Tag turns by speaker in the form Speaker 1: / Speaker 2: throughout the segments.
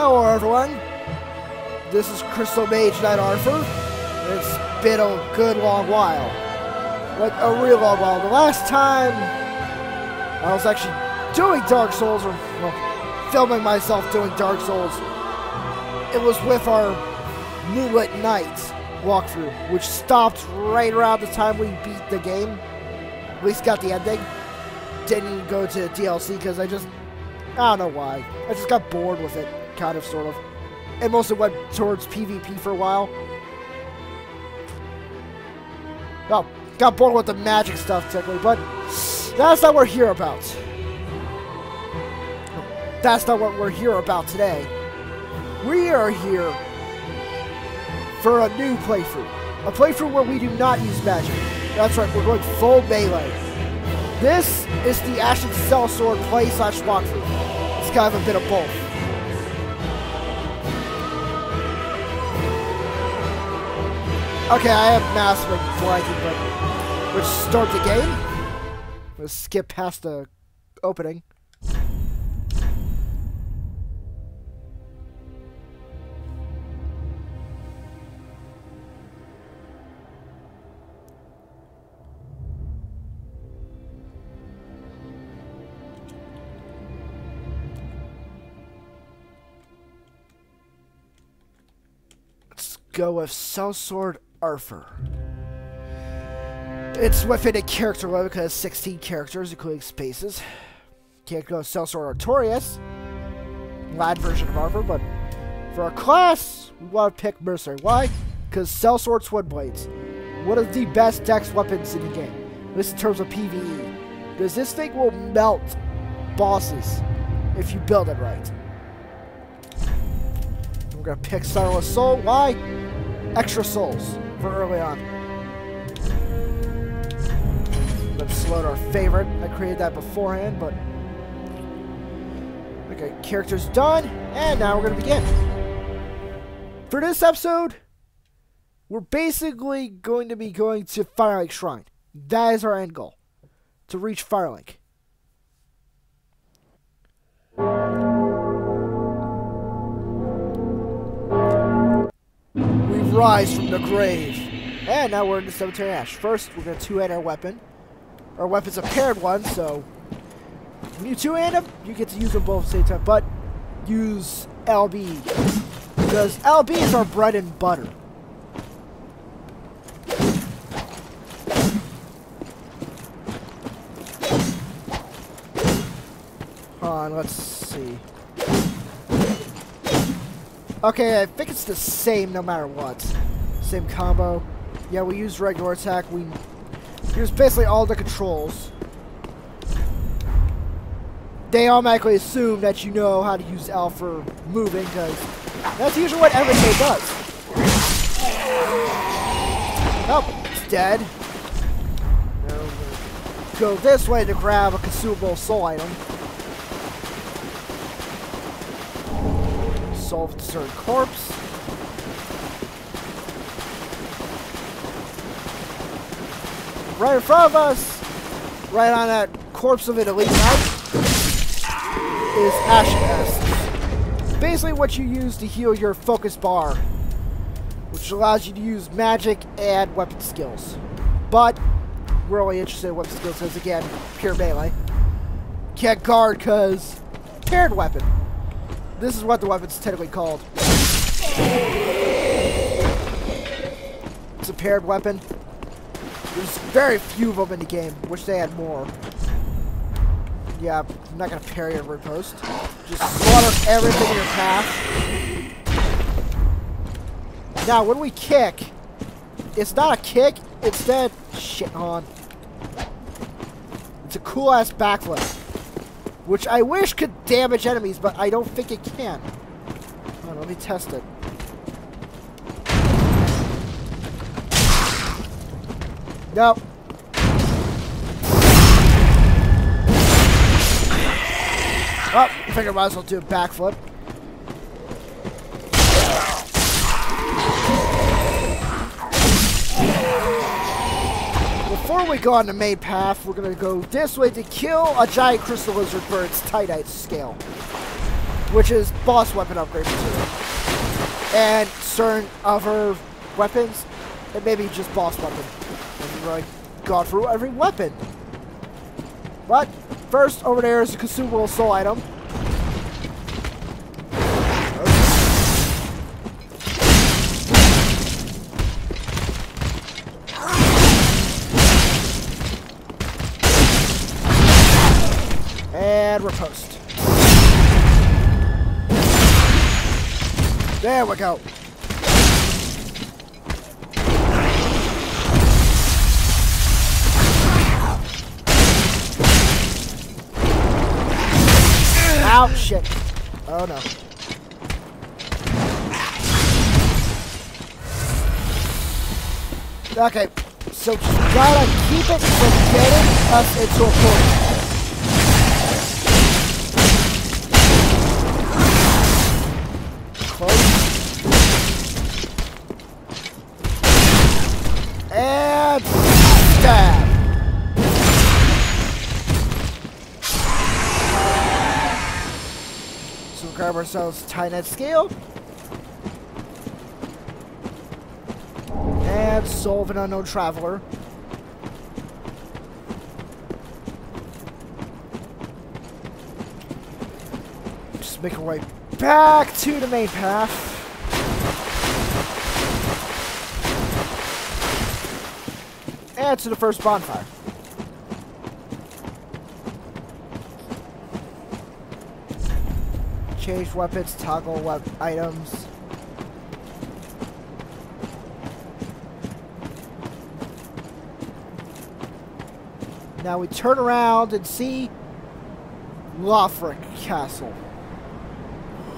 Speaker 1: Hello everyone, this is Crystal Mage Knight Arthur. It's been a good long while. Like a real long while. The last time I was actually doing Dark Souls, or well, filming myself doing Dark Souls, it was with our Moonlit Knight walkthrough, which stopped right around the time we beat the game. At least got the ending. Didn't even go to DLC because I don't know why. I just got bored with it, kind of, sort of. And mostly went towards PvP for a while. Well, got bored with the magic stuff, technically, but that's not what we're here about. That's not what we're here about today. We are here for a new playthrough. A playthrough where we do not use magic. That's right, we're going full melee. This is the Ashen Sellsword play/walkthrough. It's kind of a bit of both. Okay, I have massive blanking, but let's start the game. Let's skip past the opening. Go with Sellsword Arthur. It's within a character limit because 16 characters, including spaces. Can't go with Sellsword Artorias, Latin version of Arthur, but for our class, we want to pick Mercenary. Why? Because Sellsword Twin Blades, one of the best dex weapons in the game. This in terms of PvE. Because this thing will melt bosses if you build it right. We're going to pick Starless Soul. Why? Extra souls for early on. Let's slow to our favorite. I created that beforehand, but okay, character's done, and now we're gonna begin. For this episode, we're basically going to be going to Firelink Shrine. That is our end goal, to reach Firelink. Rise from the grave. And now we're in the Cemetery Ash. First, we're going to two-hand our weapon. Our weapon's a paired one, so when you two-hand them, you get to use them both at the same time. But use LB, because LB is our bread and butter. Hold on, let's see. Okay, I think it's the same no matter what. Same combo. Yeah, we use regular attack. We use basically all the controls. They automatically assume that you know how to use L for moving, because that's usually what everything does. Oh, it's dead. Now we're gonna go this way to grab a consumable soul item. Solve the certain corpse. Right in front of us, right on that corpse of an elite knight, is Ashen Essence. Basically what you use to heal your focus bar, which allows you to use magic and weapon skills. But we're only interested in weapon skills because, again, pure melee. Can't guard because paired weapon. This is what the weapon's technically called. It's a paired weapon. There's very few of them in the game. Wish they had more. Yeah, I'm not going to parry a riposte. Just slaughter everything in your path. Now, when we kick, it's not a kick. Instead, shit on. It's a cool-ass backflip, which I wish could damage enemies, but I don't think it can. Hold on, let me test it. Nope. Oh, I think I might as well do a backflip. Before we go on the main path, we're going to go this way to kill a giant crystal lizard for its Titanite scale. which is boss weapon upgrades too. And certain other weapons, and maybe just boss weapon. And we've already gone through every weapon. But first, over there is a consumable soul item. And riposte. There we go. Ouch, shit. Oh no. Okay, so just gotta keep it from getting us into a portal. And stab. So we'll grab ourselves tie net scale. And soul of an unknown traveler. Just make our way back to the main path. And to the first bonfire. Change weapons, toggle items. Now we turn around and see Lothric Castle,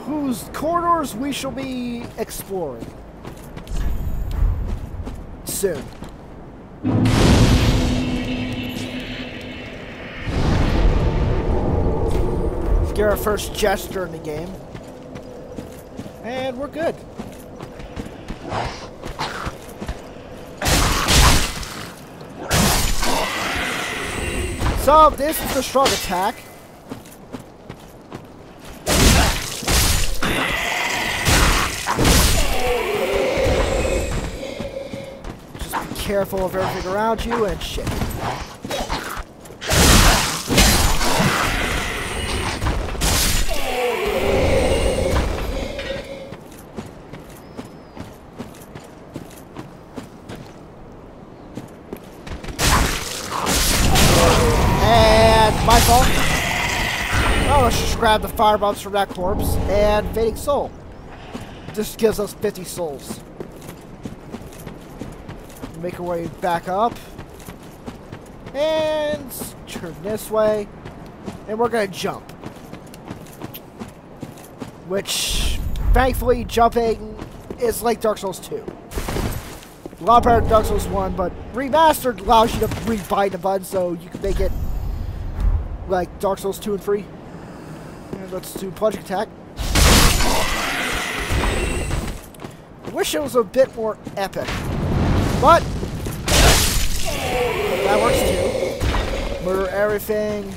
Speaker 1: whose corridors we shall be exploring soon. Let's get our first gesture in the game. And we're good. So this is the strong attack. Just be careful of everything around you and shit. My fault. Oh, let's just grab the fire bombs from that corpse and Fading Soul. This gives us 50 souls. Make our way back up. And turn this way. And we're going to jump. Which, thankfully, jumping is like Dark Souls 2. A lot better than Dark Souls 1, but Remastered allows you to rebind the button so you can make it like Dark Souls 2 and 3. And let's do plunging attack. I wish it was a bit more epic. But that works too. Murder everything.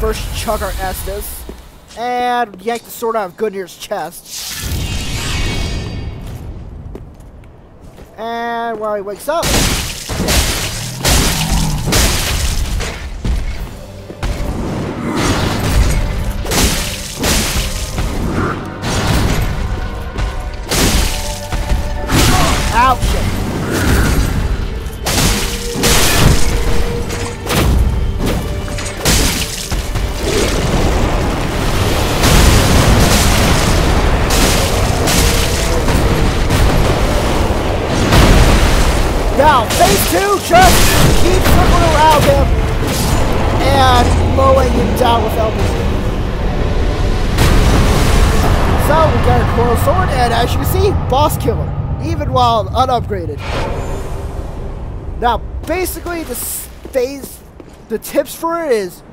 Speaker 1: First chug our Estus. And yank the sword out of Gundyr's chest. And while he wakes up, ouch! Now, phase 2, just keep circling around him and mowing him down with elbows. So, we got a coil sword, and as you can see, boss killer, even while unupgraded. Now, basically, this phase, the tips for it is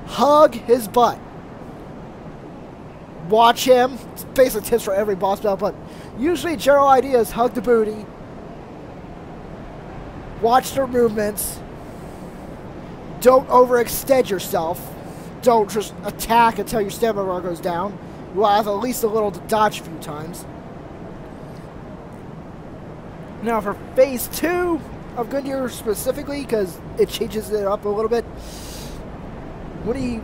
Speaker 1: hug his butt. Watch him. It's basically tips for every boss battle, but usually general idea is hug the booty. Watch their movements. Don't overextend yourself. Don't just attack until your stamina bar goes down. You will have at least a little to dodge a few times. Now for phase 2 of Gundyr specifically, because it changes it up a little bit. When he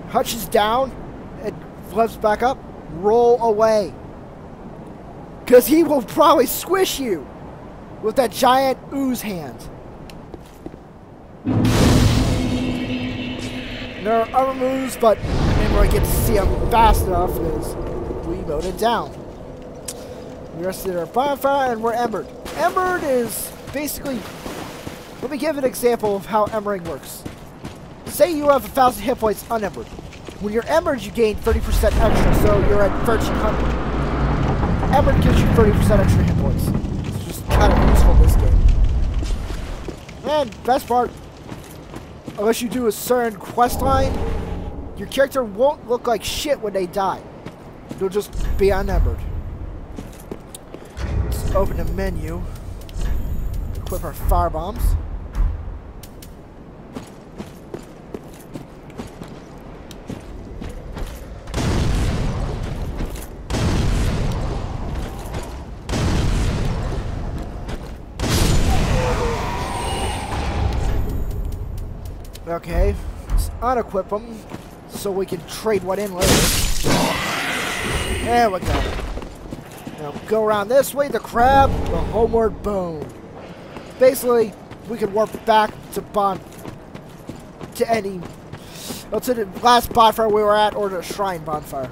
Speaker 1: hunches down and flips back up, roll away. Because he will probably squish you with that giant ooze hand. There are other moves, but I didn't really get to see them fast enough because we voted down. The rest of our bonfire, and we're embered. Embered is basically, let me give an example of how embering works. Say you have 1,000 hit points unembered. When you're embered, you gain 30% extra, so you're at 1,300. Embered gives you 30% extra hit points. It's just kind of useful in this game. And best part, unless you do a certain quest line, your character won't look like shit when they die. They'll just be unembered. Let's open the menu. Equip our fire bombs. Okay, let's unequip them so we can trade one in later. There we go. Now go around this way, the crab, the homeward bone. Basically, we can warp back to any, well, to the last bonfire we were at, or the shrine bonfire.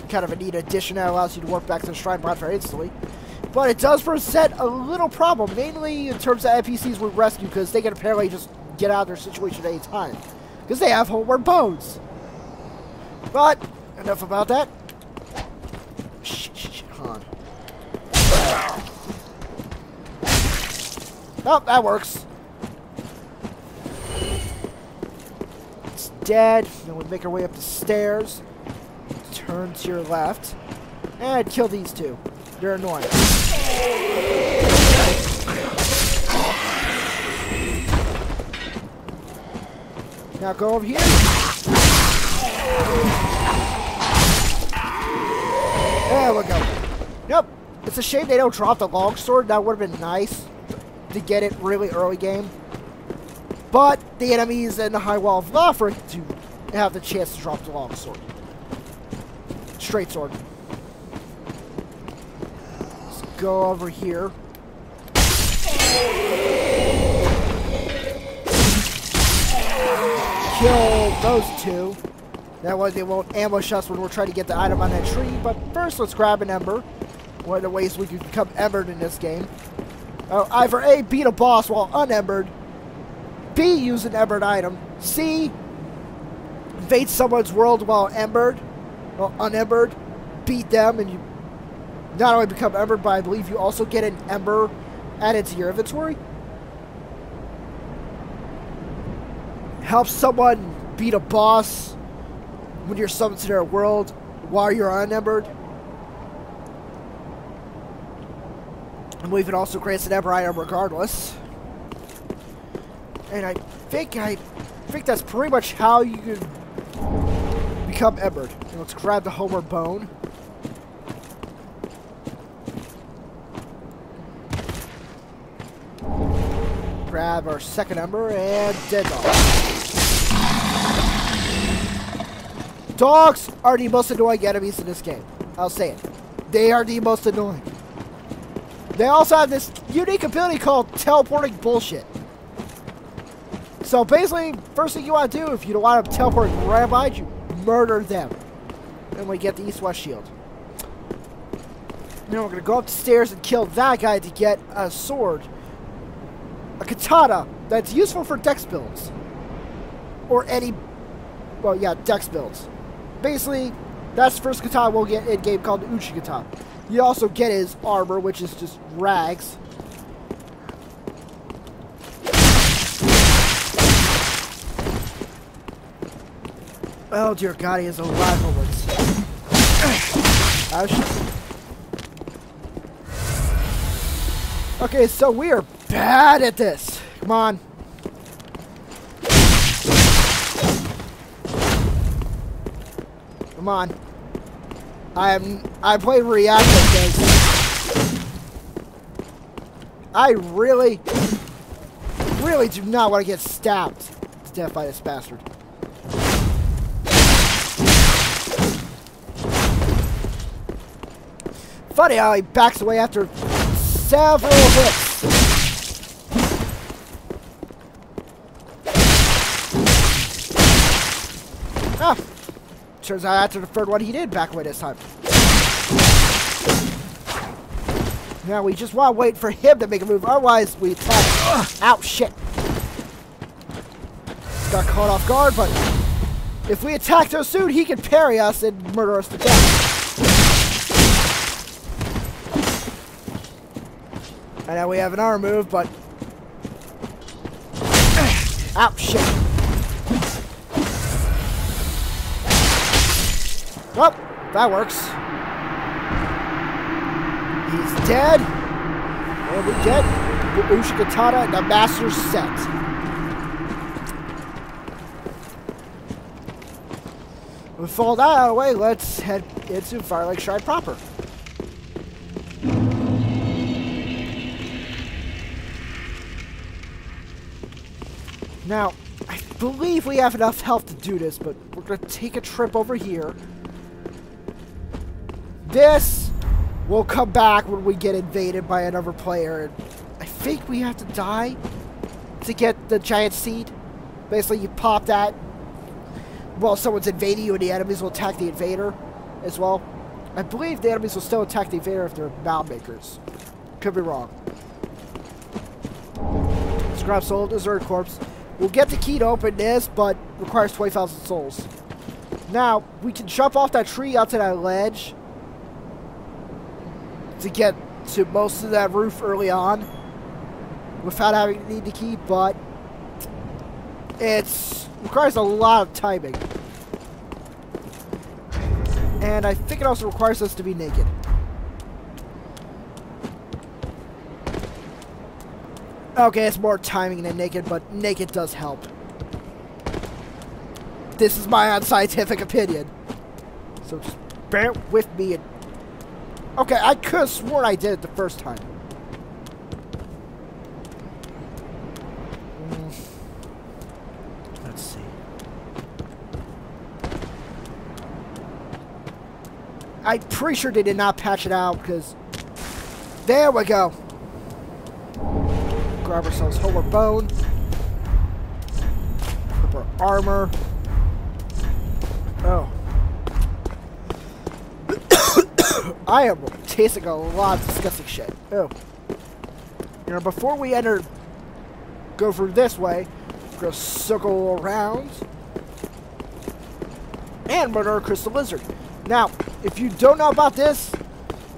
Speaker 1: Kind of a neat addition that allows you to warp back to the shrine bonfire instantly. But it does present a little problem, mainly in terms of NPCs we rescue, because they can apparently just get out of their situation at any time, because they have homeward bones. But enough about that. Shit, hold on. Oh, that works. It's dead. Then we make our way up the stairs. Turn to your left. And kill these two. They're annoying. Now go over here. There we go. Nope. It's a shame they don't drop the longsword. That would have been nice to get it really early game. But the enemies in the high wall of Lothric do have the chance to drop the longsword. Straight sword. Let's go over here. Kill those two. That way they won't ambush us when we're trying to get the item on that tree. But first, let's grab an ember. One of the ways we can become embered in this game. Either A, beat a boss while unembered. B, use an embered item. C, invade someone's world while embered. Well, unembered. Beat them, and you not only become embered, but I believe you also get an ember added to your inventory. Help someone beat a boss when you're summoned to their world while you're unembered. I believe it also grants an ember item regardless. And I think that's pretty much how you can become embered. Let's grab the homeward bone. Grab our second ember and dead dog. Dogs are the most annoying enemies in this game. I'll say it. They are the most annoying. They also have this unique ability called teleporting bullshit. So basically, first thing you want to do if you don't want them teleporting right behind you, murder them. And we get the East-West shield. Now we're going to go up the stairs and kill that guy to get a sword. A katana that's useful for dex builds. Or any, well, yeah, dex builds. Basically, that's the first katana we'll get in game called the Uchi katana. You also get his armor, which is just rags. Oh dear God, he has a lot of moments. Okay, so we are bad at this. Come on. Come on. I play reactive games. I really do not want to get stabbed to death by this bastard. Funny how he backs away after several hits. Ah, turns out after the third one he did back away this time. Now we just want to wait for him to make a move, otherwise we attack. Ow, shit. Got caught off guard, but if we attack too soon, he can parry us and murder us to death. And now we have an arm move, but... Ow, shit. Well, that works. He's dead. And we get the Ushikatana and the Master's set. With all that out of the way, let's head into Firelink Shrine proper. Now, I believe we have enough health to do this, but we're going to take a trip over here. This will come back when we get invaded by another player. And I think we have to die to get the giant seed. Basically, you pop that while someone's invading you, and the enemies will attack the invader as well. I believe the enemies will still attack the invader if they're mound makers. Could be wrong. Scrap soul, deserted corpse. We'll get the key to open this, but requires 20,000 souls. Now, we can jump off that tree onto that ledge to get to most of that roof early on without having to need the key, but it requires a lot of timing. And I think it also requires us to be naked. Okay, it's more timing than naked, but naked does help. This is my unscientific opinion. So just bear with me. And okay, I could have sworn I did it the first time. Let's see. I'm pretty sure they did not patch it out because... There we go. Grab ourselves homeward bone. Equip our armor. Oh. I am tasting a lot of disgusting shit. Oh. You know, before we go through this way, we're going to circle around and murder a crystal lizard. Now, if you don't know about this,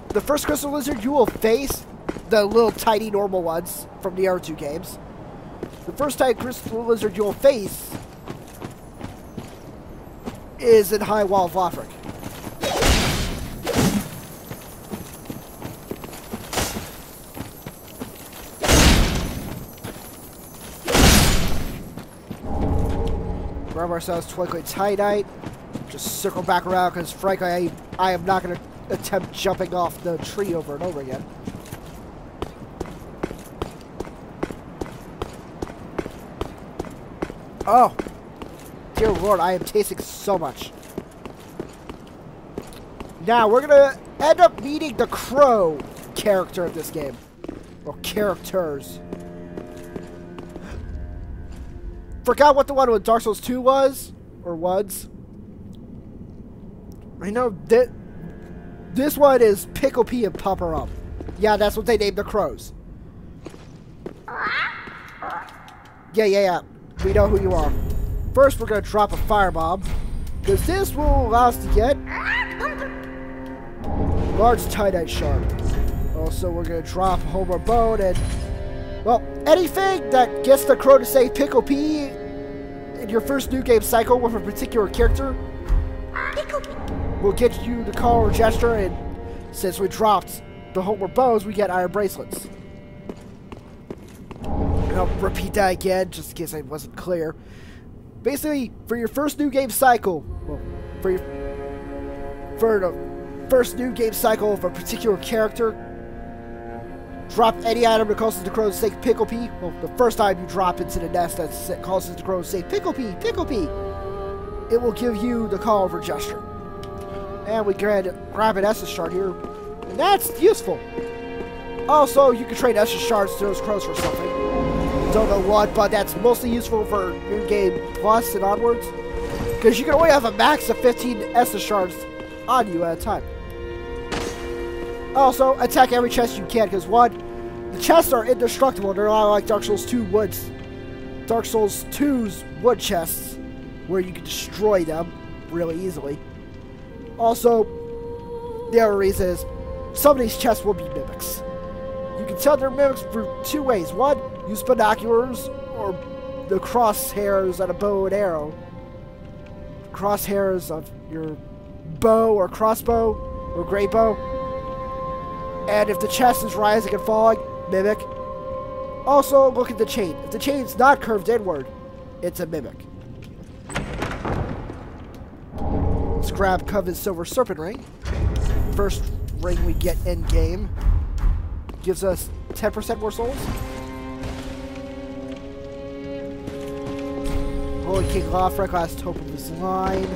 Speaker 1: the first crystal lizard you will face, the little tiny normal ones from the other two games, the first type crystal lizard you'll face is in High Wall of Lothric. Grab ourselves Twinkling Tie-Dite. Just circle back around because frankly I am not going to attempt jumping off the tree over and over again. Oh, dear Lord, I am tasting so much. Now, we're going to end up meeting the crow character of this game. Or characters. Forgot what the one with Dark Souls 2 was. Or was. I know that this one is Pickle Pea and Pupper Up. Yeah, that's what they named the crows. Yeah. We know who you are. First, we're going to drop a firebomb, because this will allow us to get large tie-dye shard. Also, we're going to drop Homer Bone and, well, anything that gets the crow to say Pickle Pea in your first new game cycle with a particular character will get you the call or gesture, and since we dropped the Homer Bones, we get iron bracelets. I'll repeat that again, just in case I wasn't clear. Basically, for your first new game cycle, well, for your for the first new game cycle of a particular character. Drop any item that causes the crow to say pickle pee. Well, the first time you drop into the nest that causes the crow to say pickle pee, it will give you the call over gesture. And we can grab an Essence Shard here, and that's useful. Also, you can trade Essence Shards to those crows for something. Don't know what, but that's mostly useful for New Game Plus and onwards. Because you can only have a max of 15 Essence Shards on you at a time. Also, attack every chest you can, because one, the chests are indestructible. They're not like Dark Souls 2 woods. Dark Souls 2's wood chests, where you can destroy them really easily. Also, the other reason is, some of these chests will be mimics. You can tell they're mimics for two ways. One, use binoculars, or the crosshairs on a bow and arrow. Crosshairs of your bow or crossbow or great bow. And if the chest is rising and falling, mimic. Also, look at the chain. If the chain's not curved inward, it's a mimic. Let's grab Coven's Silver Serpent Ring. First ring we get in game. Gives us 10% more souls. Holy King Lothric, last hope of his line.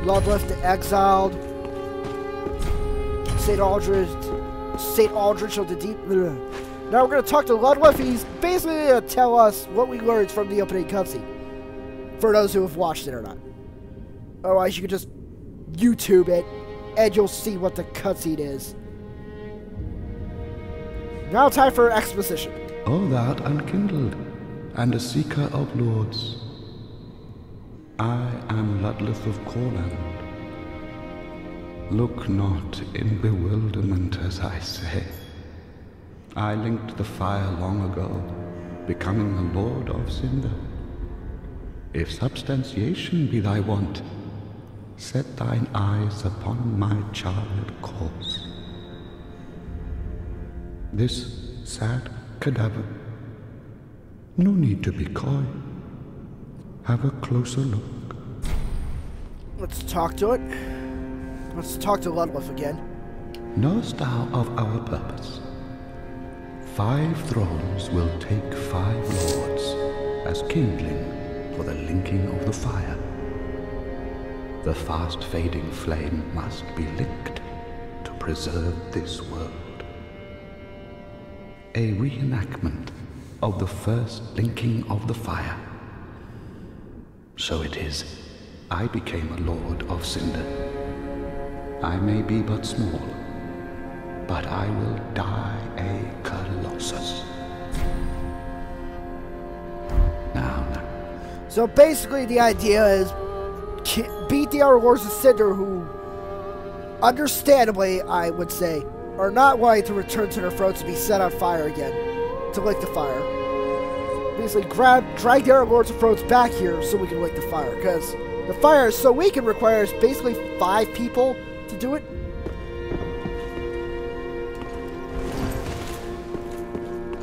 Speaker 1: Bloodlust the Exiled. St. Aldrich of the Deep. Ugh. Now we're going to talk to Ludwig. He's basically going to tell us what we learned from the opening cutscene. For those who have watched it or not. Otherwise, you can just YouTube it, and you'll see what the cutscene is. Now time for exposition.
Speaker 2: O thou unkindled, and a seeker of lords. I am Ludlith of Corland. Look not in bewilderment as I say. I linked the fire long ago, becoming the Lord of Cinder. If substantiation be thy want, set thine eyes upon my charred corpse. This sad cadaver, no need to be coy. Have a closer look.
Speaker 1: Let's talk to it. Let's talk to Ludwig again.
Speaker 2: Knowest thou of our purpose? 5 thrones will take 5 lords as kindling for the linking of the fire. The fast fading flame must be linked to preserve this world. A reenactment of the first linking of the fire. So it is, I became a Lord of Cinder. I may be but small, but I will die a Colossus. Now.
Speaker 1: So basically the idea is beat the other Lords of Cinder who, understandably, I would say, are not wanting to return to their thrones to be set on fire again, to lick the fire. Basically drag the other Lords of Thrones back here so we can lick the fire, because the fire is so weak and requires basically 5 people to do it.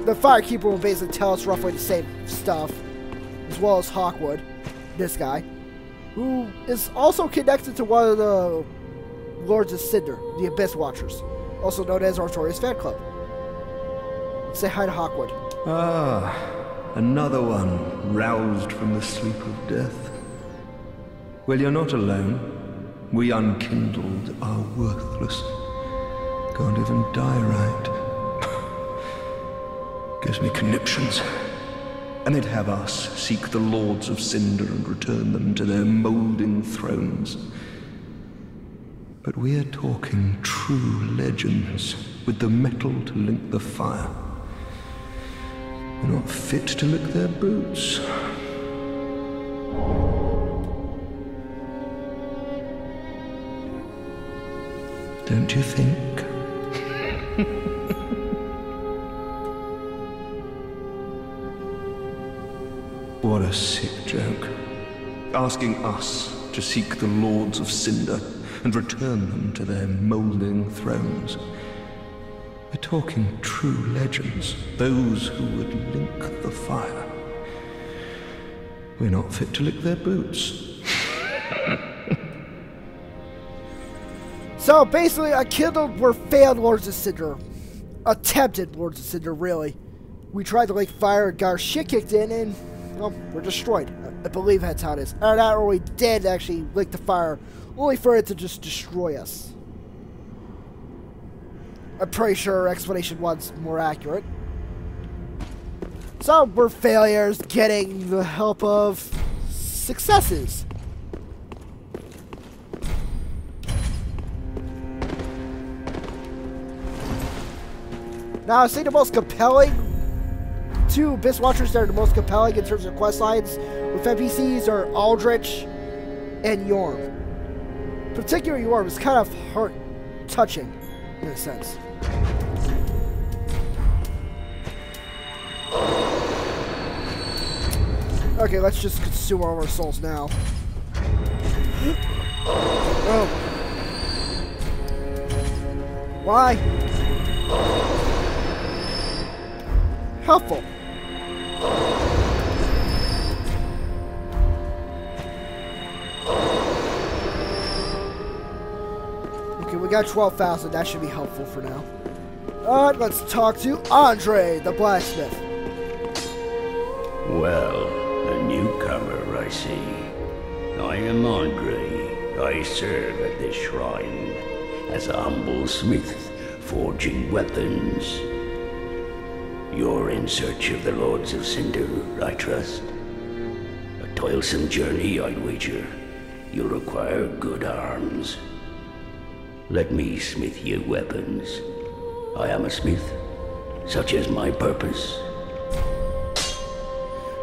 Speaker 1: The Firekeeper will basically tell us roughly the same stuff, as well as Hawkwood, this guy, who is also connected to one of the Lords of Cinder, the Abyss Watchers, also known as Artorias Fan Club. Let's say hi to Hawkwood.
Speaker 3: Ah, another one roused from the sleep of death. Well, you're not alone. We unkindled are worthless. Can't even die right. Gives me conniptions. And they'd have us seek the Lords of Cinder and return them to their moulding thrones. But we're talking true legends with the metal to link the fire. We're not fit to lick their boots. Don't you think? What a sick joke. Asking us to seek the Lords of Cinder and return them to their moulding thrones. We're talking true legends, those who would link the fire. We're not fit to lick their boots.
Speaker 1: So basically, I killed were failed Lords of Cinder. Attempted Lords of Cinder, really. We tried to like fire and got our shit kicked in, and well, we're destroyed. I believe that's how it is. Or not, or we did actually lick the fire, only for it to just destroy us. I'm pretty sure our explanation was more accurate. So we're failures getting the help of successes. Now, I say the most compelling two Abyss Watchers that are the most compelling in terms of quest lines with NPCs are Aldrich and Yorm. Particularly Yorm is kind of heart-touching in a sense. Okay, let's just consume all of our souls now. Oh. Why? Helpful. Okay, we got 12,000. That should be helpful for now. Alright, let's talk to Andre, the blacksmith.
Speaker 4: Well, a newcomer, I see. I am Andre. I serve at this shrine as a humble smith, forging weapons. You're in search of the Lords of Cinder, I trust. A toilsome journey, I'd wager. You'll require good arms. Let me smith you weapons. I am a smith, such is my purpose.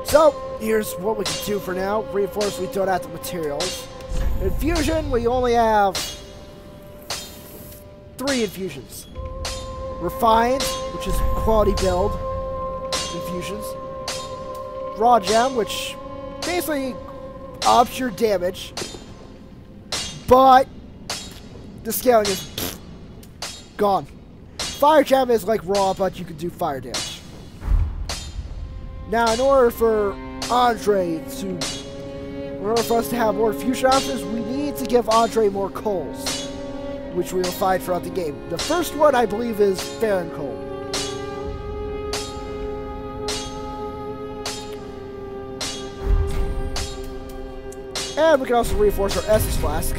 Speaker 1: So, here's what we can do for now. Reinforce, we don't have the materials. Infusion, we only have 3 infusions. Refined, which is quality build infusions. Raw gem, which basically ups your damage, but the scaling is gone. Fire gem is like raw, but you can do fire damage. Now, in order for Andre to, in order for us to have more fusion options, we need to give Andre more coals, which we will find throughout the game. The first one, I believe, is Farron Coal. And we can also reinforce our Essence Flask.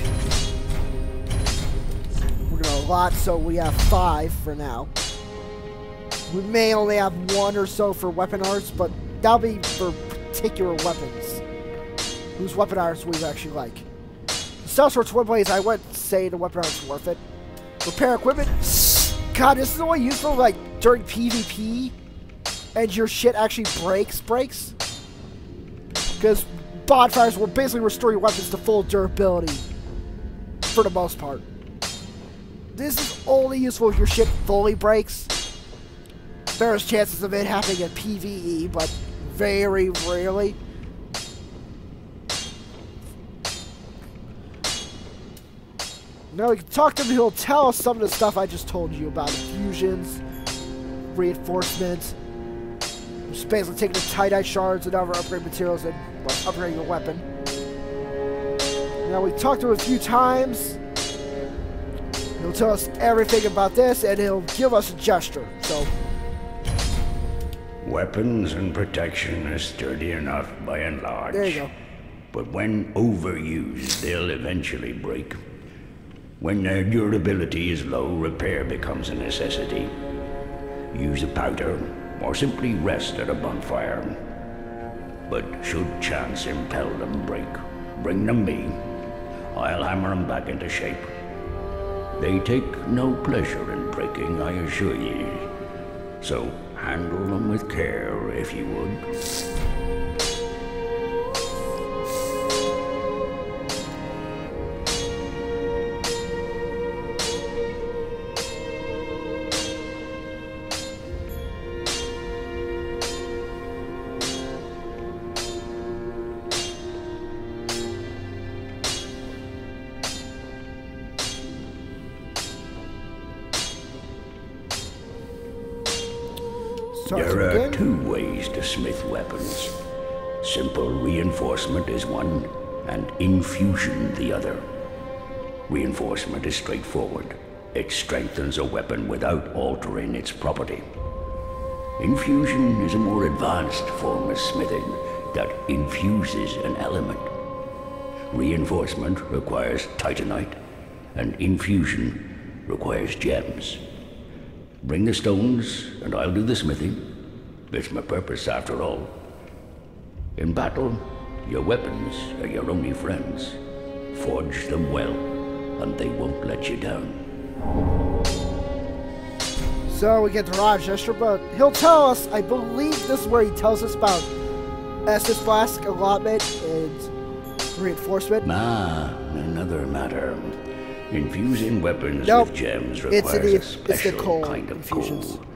Speaker 1: We're going to lot, so we have 5 for now. We may only have 1 or so for weapon arts, but that'll be for particular weapons, whose weapon arts we actually like. Sellsword Twin Blades, I wouldn't say the weapon art's worth it. Repair equipment, God, this is only useful like during PvP, and your shit actually breaks. Because bonfires will basically restore your weapons to full durability, for the most part. This is only useful if your shit fully breaks. There's chances of it happening in PvE, but very rarely. Now we can talk to him, he'll tell us some of the stuff I just told you about. Infusions, reinforcements, just basically taking the Tidite shards and other upgrade materials and upgrading your weapon. Now we talked to him a few times. He'll tell us everything about this and he'll give us a gesture, so.
Speaker 4: Weapons and protection are sturdy enough by and large.
Speaker 1: There you go.
Speaker 4: But when overused, they'll eventually break. When their durability is low, repair becomes a necessity. Use a powder, or simply rest at a bonfire. But should chance impel them break, bring them me. I'll hammer them back into shape. They take no pleasure in breaking, I assure ye. So handle them with care, if you would. There are 2 ways to smith weapons. Simple reinforcement is one, and infusion the other. Reinforcement is straightforward. It strengthens a weapon without altering its property. Infusion is a more advanced form of smithing that infuses an element. Reinforcement requires titanite, and infusion requires gems. Bring the stones, and I'll do the smithing. It's my purpose, after all. In battle, your weapons are your only friends. Forge them well, and they won't let you down.
Speaker 1: So we get to Rochester, but he'll tell us, I believe this is where he tells us about Estus Flask allotment and reinforcement.
Speaker 4: Another matter. Infusing weapons with gems requires a special kind of
Speaker 1: infusions.
Speaker 4: coal.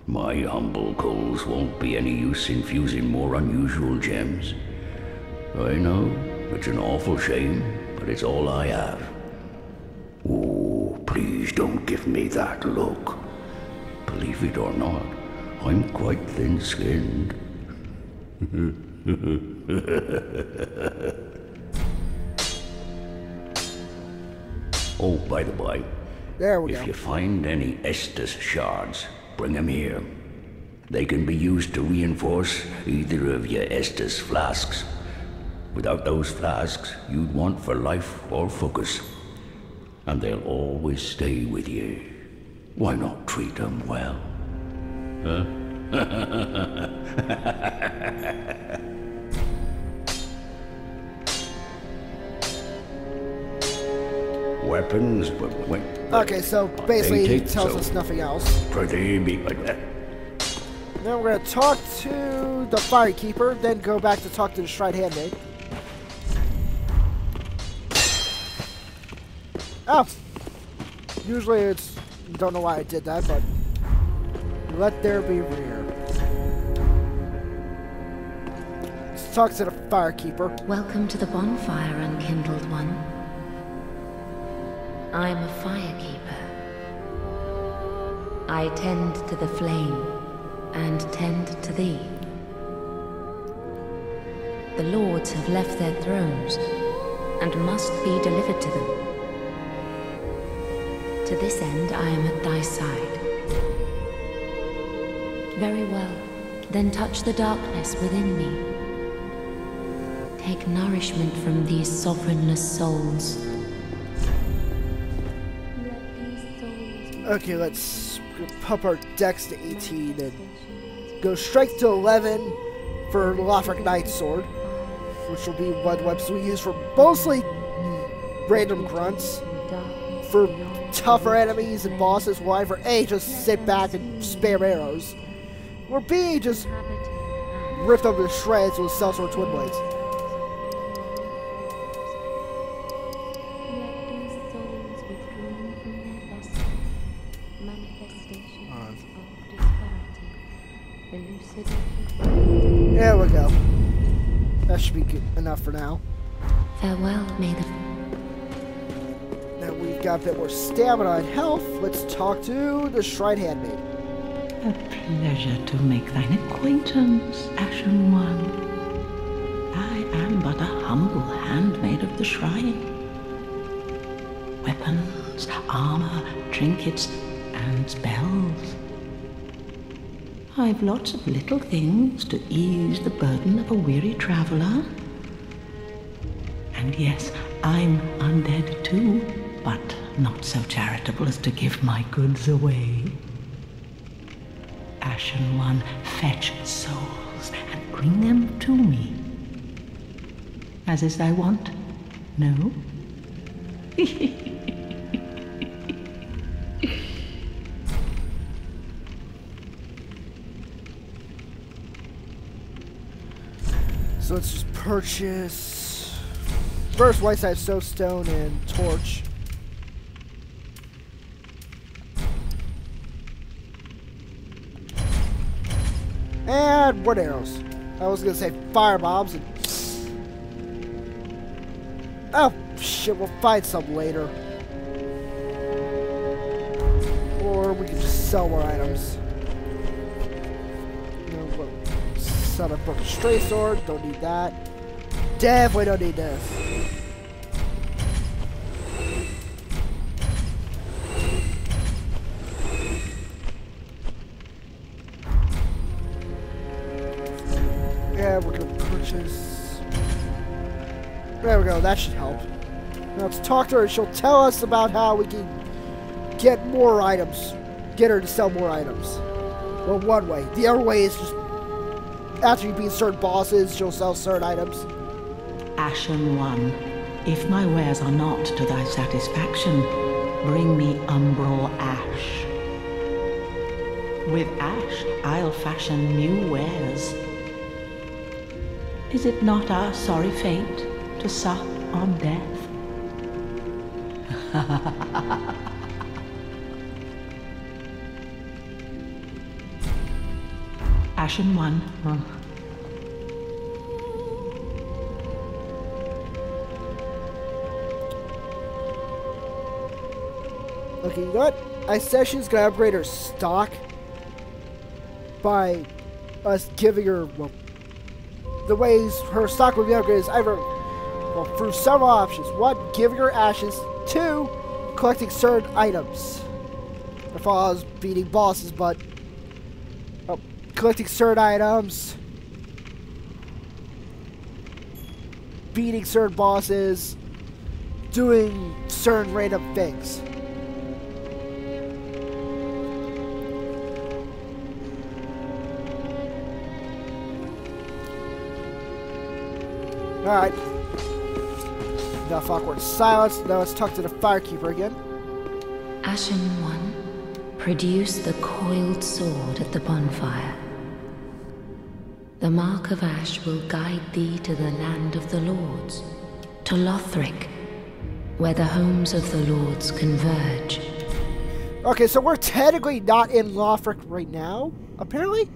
Speaker 4: My humble coals won't be any use infusing more unusual gems. I know, it's an awful shame, but it's all I have. Oh, please don't give me that look. Believe it or not, I'm quite thin-skinned. Oh, by the by,
Speaker 1: there we go.
Speaker 4: If you find any Estus shards, bring them here. They can be used to reinforce either of your Estus flasks. Without those flasks, you'd want for life or focus. And they'll always stay with you. Why not treat them well? Huh? Weapons, but when...
Speaker 1: Okay, so basically he tells us nothing else. Then we're going to talk to the Firekeeper, then go back to talk to the Shrine Handmaid. Oh! Usually it's... Don't know why I did that, but... Let there be rear. Let's talk to the Firekeeper.
Speaker 5: Welcome to the bonfire, unkindled one. I'm a firekeeper. I tend to the flame, and tend to thee. The lords have left their thrones, and must be delivered to them. To this end I am at thy side. Very well, then touch the darkness within me. Take nourishment from these sovereignless souls.
Speaker 1: Okay, let's pump our dex to 18 and go strength to 11 for Lothric Knight Sword, which will be one weapon we use for mostly random grunts. For tougher enemies and bosses, why for A, just sit back and spam arrows, or B, just ripped up the shreds with Sellsword Twin Blades. There we go. That should be good enough for now.
Speaker 5: Farewell, may the...
Speaker 1: Now we've got a bit more stamina and health. Let's talk to the Shrine Handmaid.
Speaker 6: A pleasure to make thine acquaintance, Ashen One. I am but a humble handmaid of the shrine. Weapons, armor, trinkets, and spells. I've lots of little things to ease the burden of a weary traveler. And yes, I'm undead too, but not so charitable as to give my goods away. Ashen One, fetch souls and bring them to me. As is thy wont, no?
Speaker 1: So let's just purchase first Whiteside Soapstone and Torch. And wood arrows. I was gonna say fire bombs and... Oh shit, we'll find some later. Or we can just sell more items. Son of a stray sword, don't need that. Definitely don't need this. that, we're gonna purchase. There we go, that should help. Now let's talk to her, she'll tell us about how we can get more items. Get her to sell more items. Well, one way. The other way is just after you beat certain bosses, she'll sell certain items.
Speaker 6: Ashen One, if my wares are not to thy satisfaction, bring me umbral ash. With ash, I'll fashion new wares. Is it not our sorry fate to sup on death? Ashen One.
Speaker 1: Okay, you know what? I said she's gonna upgrade her stock by us giving her, well, the ways her stock will be upgraded is either, well, through several options. One, giving her ashes. Two, collecting certain items. I thought I was beating bosses, but collecting certain items, beating certain bosses, doing certain random things. Alright. Enough awkward silence. Now let's talk to the Firekeeper again.
Speaker 5: Ashen One, produce the coiled sword at the bonfire. The mark of ash will guide thee to the land of the Lords, to Lothric, where the homes of the Lords converge.
Speaker 1: Okay, so we're technically not in Lothric right now, apparently?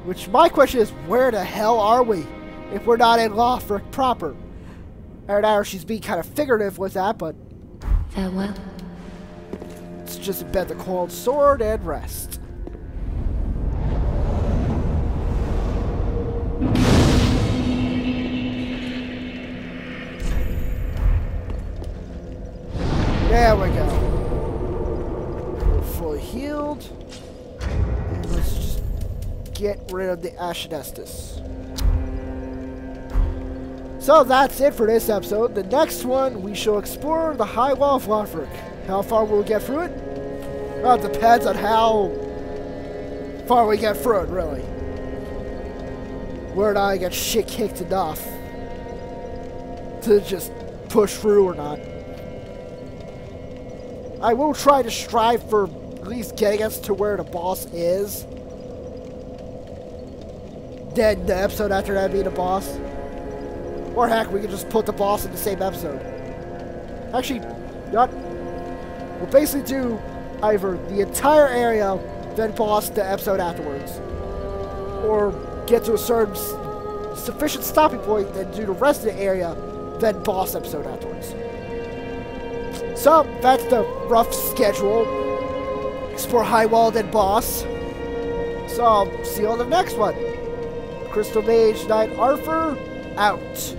Speaker 1: Which, my question is, where the hell are we if we're not in Lothric proper? I know she's being kind of figurative with that, but
Speaker 5: Farewell.
Speaker 1: let's just embed the coiled sword and rest. There we go. We're fully healed. And let's just get rid of the Ashen Estus. So that's it for this episode. The next one, we shall explore the High Wall of Lothric. How far will we get through it? Well, it depends on how far we get through it, really. Whether or not I get shit kicked enough to just push through or not. I will try to strive for at least getting us to where the boss is. Then the episode after that being the boss. Or heck, we can just put the boss in the same episode. Actually, not. We'll basically do either the entire area, then boss the episode afterwards. Or get to a certain sufficient stopping point, then do the rest of the area, then boss episode afterwards. So, that's the rough schedule. Explore High Wall, then boss. So, I'll see you on the next one. Crystal Mage Knight Arthur, out.